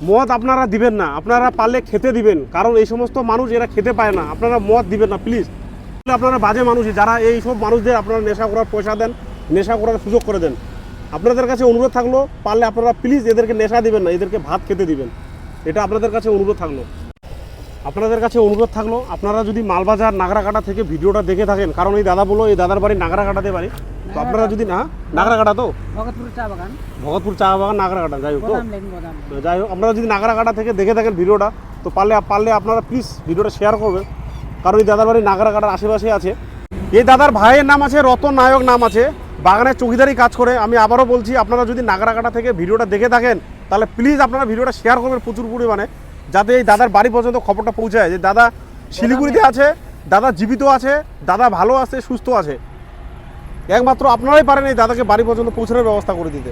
মদ আপনারা দিবেন না, আপনারা পারলে খেতে দিবেন, কারণ এই সমস্ত মানুষ এরা খেতে পায় না। আপনারা মদ দিবেন না প্লিজ। আপনারা বাজে মানুষ যারা এই সব মানুষদের আপনারা নেশা করার পয়সা দেন, নেশা করার সুযোগ করে দেন। আপনাদের কাছে অনুরোধ থাকলো, পারলে আপনারা প্লিজ এদেরকে নেশা দিবেন না, এদেরকে ভাত খেতে দিবেন। এটা আপনাদের কাছে অনুরোধ থাকলো। আপনারা যদি মালবাজার নাগরাকাটা থেকে ভিডিওটা দেখে থাকেন, কারণ এই দাদা বলো এই দাদার বাড়ি নাগরাকাটাতে বাড়ি, তো আপনারা যদি না নাগরাকাটা তো ভগতপুর চা বাগান নাগরাকাটা, যাই হোক আপনারা যদি নাগরাকাটা থেকে দেখে থাকেন ভিডিওটা, তো পারলে আপনারা প্লিজ ভিডিওটা শেয়ার করবেন, কারণ এই দাদার বাড়ি নাগরাকাটার আশেপাশে আছে। এই দাদার ভাইয়ের নাম আছে রতন নায়ক, নাম আছে, বাগানের চৌকিদারি কাজ করে। আমি আবারও বলছি, আপনারা যদি নাগরাকাটা থেকে ভিডিওটা দেখে থাকেন, তাহলে প্লিজ আপনারা ভিডিওটা শেয়ার করবেন প্রচুর পরিমাণে, যাতে এই দাদার বাড়ি পর্যন্ত খবরটা পৌঁছায় যে দাদা শিলিগুড়িতে আছে, দাদা জীবিত আছে, দাদা ভালো আছে, সুস্থ আছে। একমাত্র আপনারাই পারেন এই দাদাকে বাড়ি পর্যন্ত পৌঁছানোর ব্যবস্থা করে দিতে।